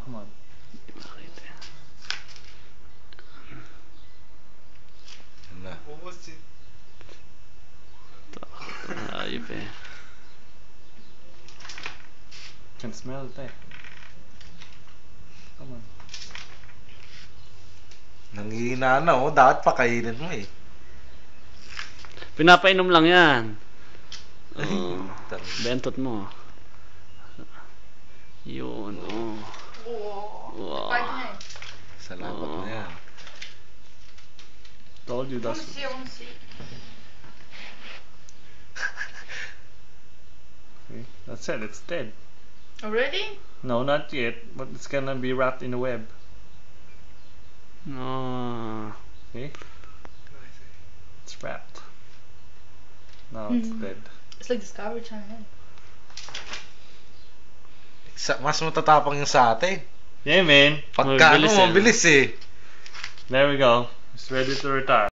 come on. What was it? Ayup eh. Can smell it eh. Come on. Nanghihina na oh, dapat pakainin mo eh. Pinapainom lang yan. Bentot mo. Yun, oh. Wow. Salamat na yan. Told you that's... See. See? That's it, it's dead. Already? No, not yet, but it's gonna be wrapped in a web. Oh. See? It's wrapped. Now it's dead. It's like Discovery Channel. Mas matatapang yung sa atin. Yeah, man. Pagka Mabilis mabilis eh. There we go. It's ready to retire.